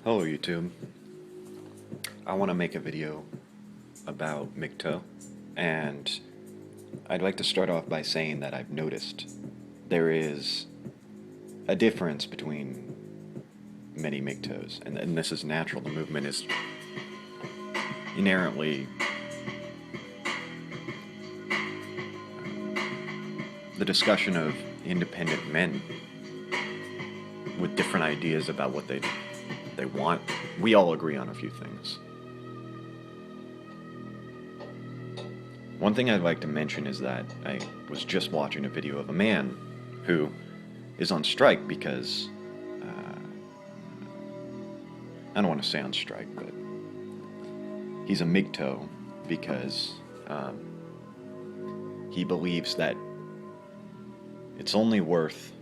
Hello YouTube. I want to make a video about MGTOW, and I'd like to start off by saying that I've noticed there is a difference between many MGTOWs, and this is natural. The movement is inherently the discussion of independent men with different ideas about what they want. We all agree on a few things. One thing I'd like to mention is that I was just watching a video of a man who is on strike because I don't want to say on strike, but he's a MGTOW because he believes that it's only worth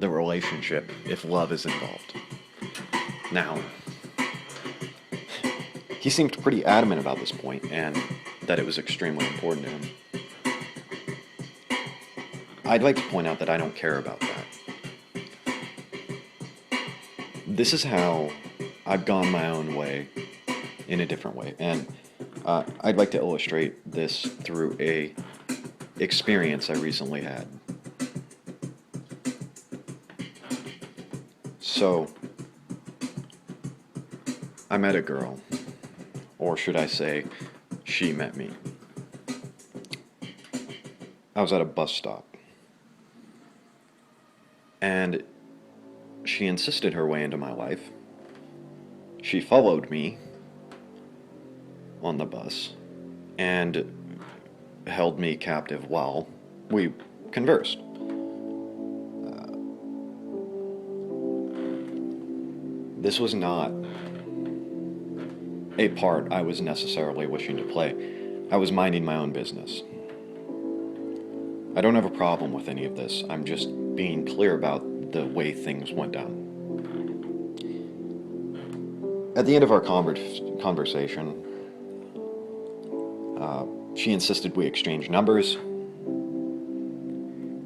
the relationship if love is involved. Now, he seemed pretty adamant about this point and that it was extremely important to him. I'd like to point out that I don't care about that. This is how I've gone my own way in a different way, and I'd like to illustrate this through a experience I recently had. So, I met a girl, or should I say, she met me. I was at a bus stop, and she insisted her way into my life. She followed me on the bus and held me captive while we conversed. This was not a part I was necessarily wishing to play. I was minding my own business. I don't have a problem with any of this. I'm just being clear about the way things went down. At the end of our conversation, she insisted we exchange numbers,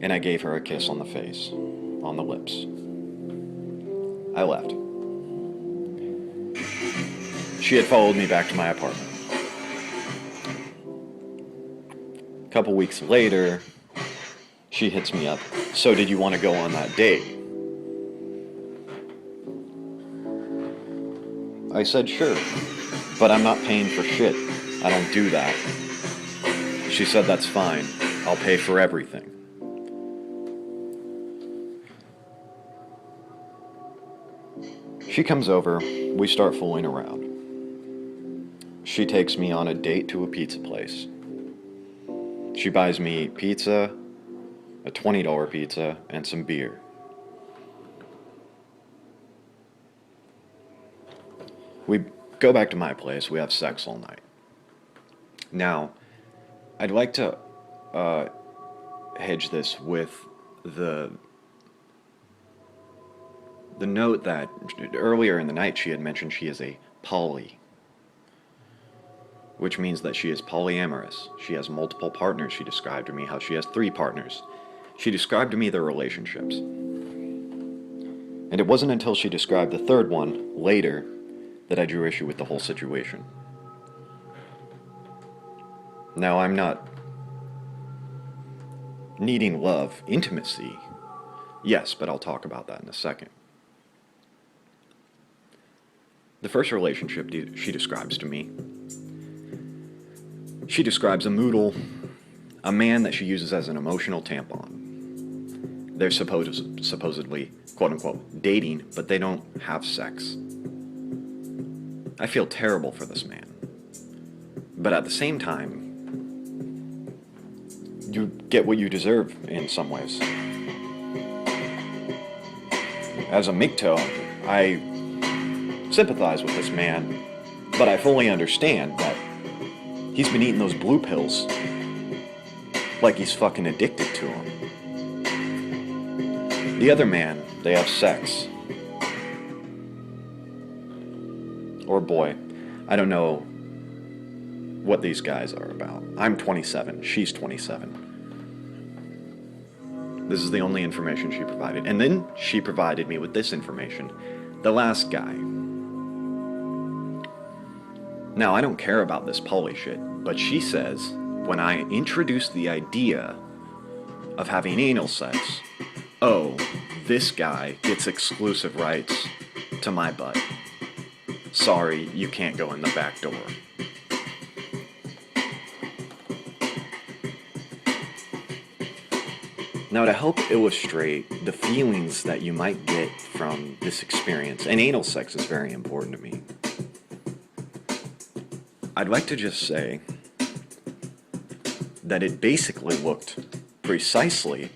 and I gave her a kiss on the face, on the lips. I left. She had followed me back to my apartment. A couple weeks later, she hits me up. So did you want to go on that date? I said sure, but I'm not paying for shit. I don't do that. She said that's fine. I'll pay for everything. She comes over, we start fooling around. She takes me on a date to a pizza place. She buys me pizza, a $20 pizza, and some beer. We go back to my place, we have sex all night. Now, I'd like to hedge this with the note that earlier in the night she had mentioned she is a poly, which means that she is polyamorous. She has multiple partners. She described to me how she has 3 partners. She described to me their relationships. And it wasn't until she described the 3rd one later that I drew issue with the whole situation. Now, I'm not needing love, intimacy. Yes, but I'll talk about that in a second. The first relationship she describes to me, she describes a moodle, a man that she uses as an emotional tampon. They're supposedly, quote-unquote, dating, but they don't have sex. I feel terrible for this man. But at the same time, you get what you deserve in some ways. As a MGTOW, I sympathize with this man, but I fully understand that he's been eating those blue pills like he's fucking addicted to them. The other man, they have sex. Or boy, I don't know what these guys are about. I'm 27, she's 27. This is the only information she provided. And then she provided me with this information. The last guy. Now, I don't care about this poly shit, but she says when I introduced the idea of having anal sex, oh, this guy gets exclusive rights to my butt. Sorry, you can't go in the back door. Now, to help illustrate the feelings that you might get from this experience, and anal sex is very important to me, I'd like to just say that it basically looked precisely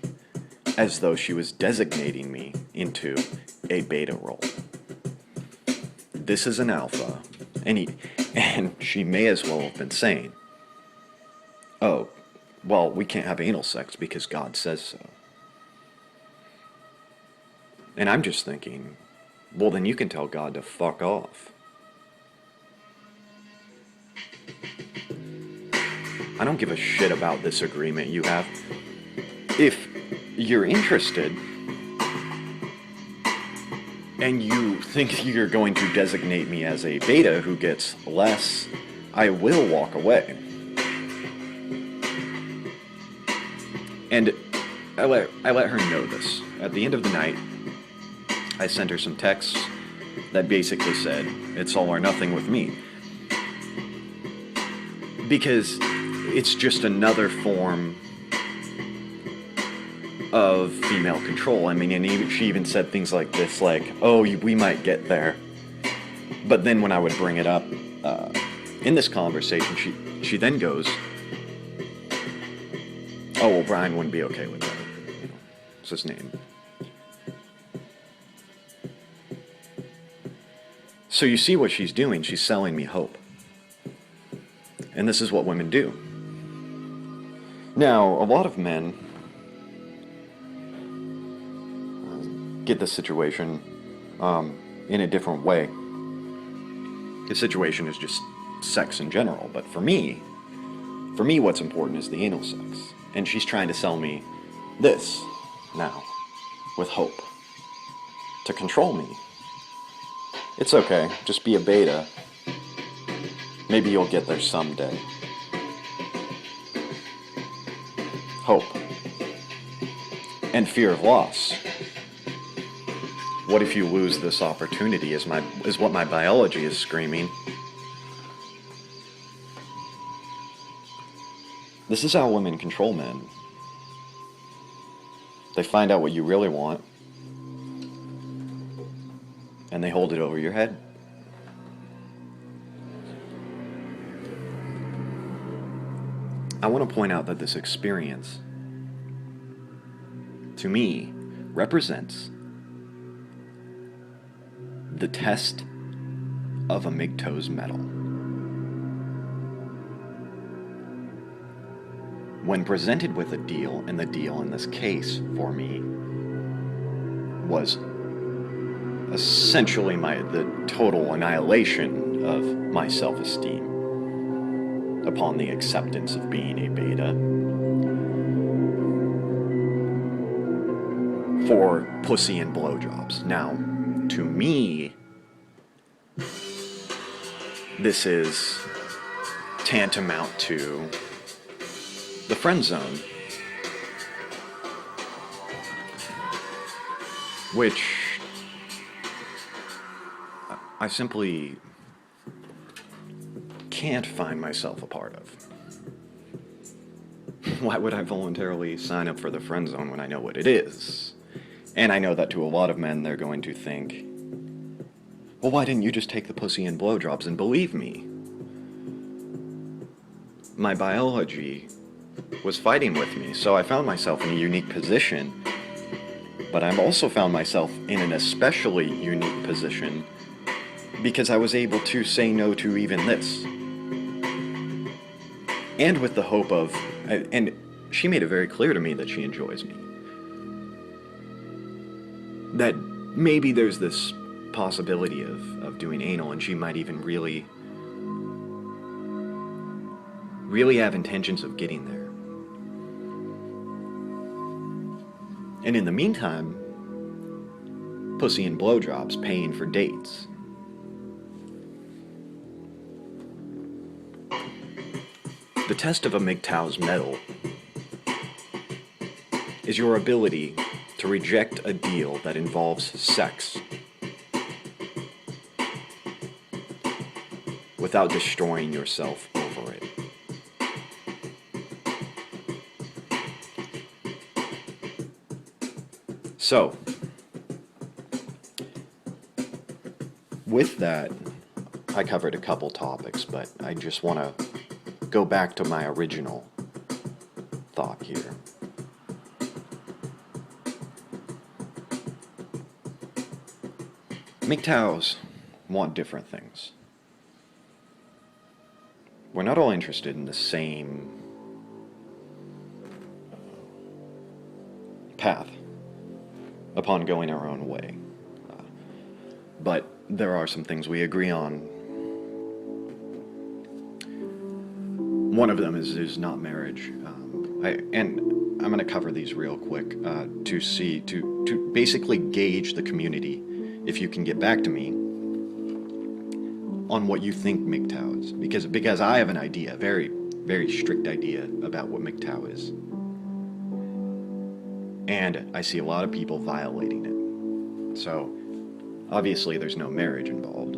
as though she was designating me into a beta role. This is an alpha, and she may as well have been saying, oh, well, we can't have anal sex because God says so. And I'm just thinking, well, then you can tell God to fuck off. I don't give a shit about this agreement you have. If you're interested and you think you're going to designate me as a beta who gets less, I will walk away. And I let her know this. At the end of the night, I sent her some texts that basically said, it's all or nothing with me. Because it's just another form of female control. I mean, and she even said things like this, like, oh, we might get there. But then when I would bring it up in this conversation, she then goes, oh, well, Brian wouldn't be okay with that. You know, it's his name. So you see what she's doing. She's selling me hope. And this is what women do. Now, a lot of men get this situation in a different way. The situation is just sex in general. But for me, what's important is the anal sex. And she's trying to sell me this now, with hope, to control me. It's okay, just be a beta. Maybe you'll get there someday. Hope. And fear of loss. What if you lose this opportunity is what my biology is screaming. This is how women control men. They find out what you really want, and they hold it over your head. I want to point out that this experience, to me, represents the test of a MGTOW's mettle. When presented with a deal, and the deal in this case for me was essentially the total annihilation of my self-esteem upon the acceptance of being a beta for pussy and blowjobs. Now, to me, this is tantamount to the friend zone, which I simply can't find myself a part of. Why would I voluntarily sign up for the friend zone when I know what it is? And I know that to a lot of men, they're going to think, well, why didn't you just take the pussy and blowjobs? And believe me, my biology was fighting with me, so I found myself in a unique position, but I've also found myself in an especially unique position because I was able to say no to even this. And with the hope of, and she made it very clear to me that she enjoys me. That maybe there's this possibility of doing anal, and she might even really have intentions of getting there. And in the meantime, pussy and blowjobs, paying for dates. The test of a MGTOW's mettle is your ability to reject a deal that involves sex without destroying yourself over it. So, with that, I covered a couple topics, but I just want to go back to my original thought here. MGTOWs want different things. We're not all interested in the same path upon going our own way. But there are some things we agree on. One of them is not marriage. And I'm going to cover these real quick to basically gauge the community, if you can get back to me, on what you think MGTOW is. Because I have an idea, a very, very strict idea about what MGTOW is. And I see a lot of people violating it. So, obviously there's no marriage involved.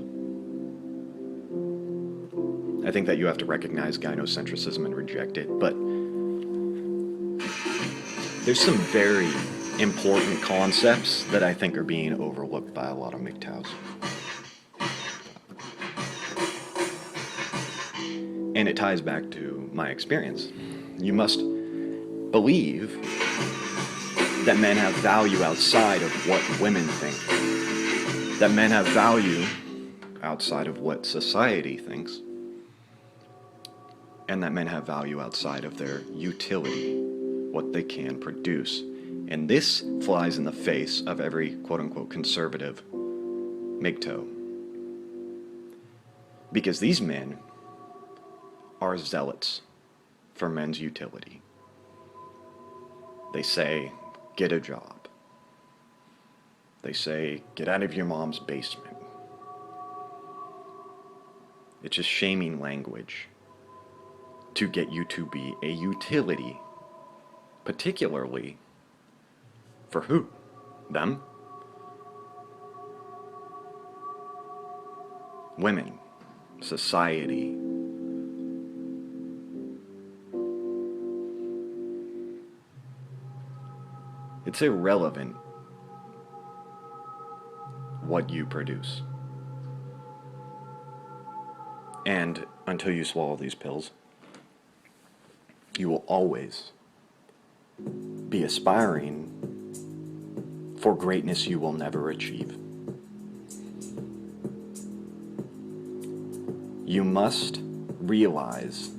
I think that you have to recognize gynocentrism and reject it, but there's some very important concepts that I think are being overlooked by a lot of MGTOWs. And it ties back to my experience. You must believe that men have value outside of what women think. That men have value outside of what society thinks. And that men have value outside of their utility, what they can produce. And this flies in the face of every quote-unquote conservative MGTOW. Because these men are zealots for men's utility. They say, get a job. They say, get out of your mom's basement. It's just shaming language to get you to be a utility, particularly for who? Them? Women, society. It's irrelevant what you produce. And until you swallow these pills, you will always be aspiring for greatness you will never achieve. You must realize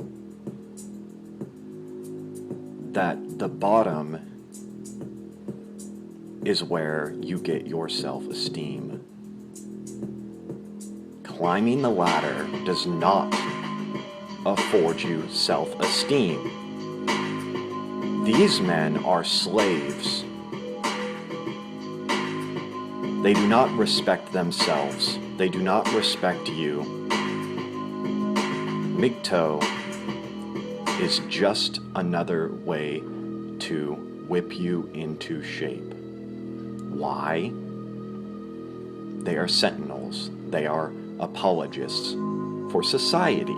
that the bottom is where you get your self-esteem. Climbing the ladder does not afford you self-esteem. These men are slaves. They do not respect themselves. They do not respect you. MGTOW is just another way to whip you into shape. Why? They are sentinels. They are apologists for society.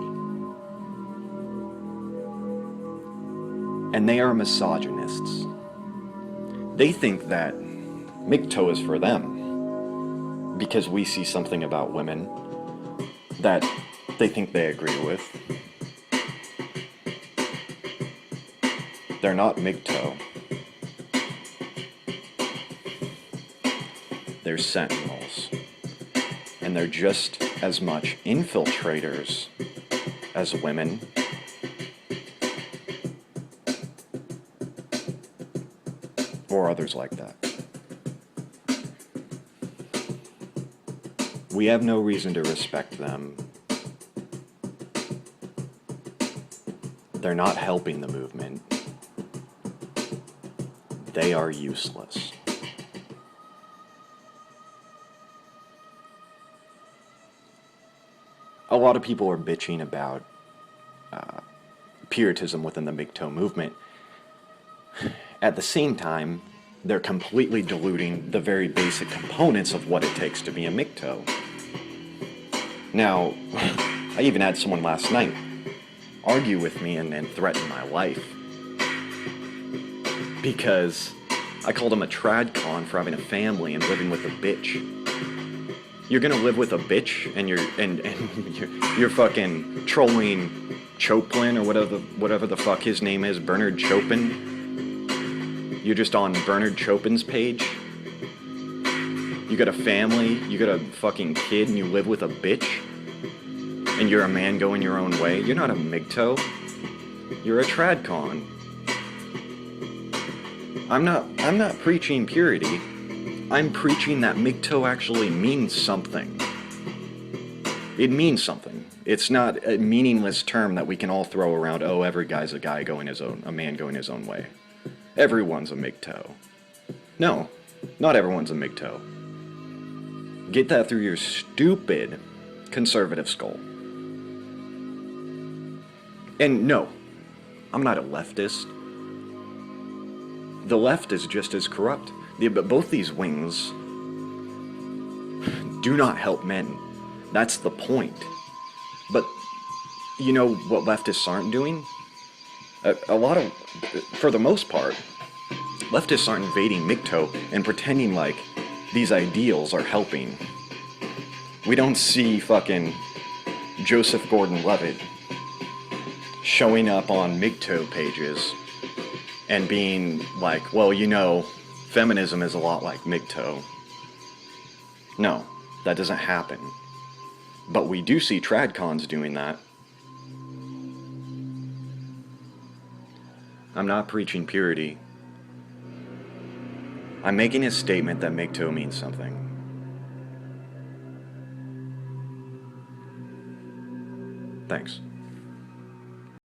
And they are misogynists. They think that MGTOW is for them because we see something about women that they think they agree with. They're not MGTOW. They're sentinels. And they're just as much infiltrators as women. Or others like that. We have no reason to respect them. They're not helping the movement. They are useless. a lot of people are bitching about Puritanism within the MGTOW movement. At the same time, they're completely diluting the very basic components of what it takes to be a MGTOW. Now, I even had someone last night argue with me and threaten my life because I called him a tradcon for having a family and living with a bitch. You're gonna live with a bitch and you're fucking trolling Chopin or whatever the fuck his name is, Bernard Chopin. You're just on Bernard Chopin's page. You got a family, you got a fucking kid, and you live with a bitch. And you're a man going your own way. You're not a MGTOW. You're a tradcon. I'm not preaching purity. I'm preaching that MGTOW actually means something. It means something. It's not a meaningless term that we can all throw around. Oh, every guy's a man going his own way. Everyone's a MGTOW. No, not everyone's a MGTOW. Get that through your stupid conservative skull. And no, I'm not a leftist. The left is just as corrupt. But both these wings do not help men. That's the point. But you know what leftists aren't doing? For the most part, leftists aren't invading MGTOW and pretending like these ideals are helping. We don't see fucking Joseph Gordon-Levitt showing up on MGTOW pages and being like, well, you know, feminism is a lot like MGTOW. No, that doesn't happen. But we do see tradcons doing that. I'm not preaching purity. I'm making a statement that MGTOW means something. Thanks.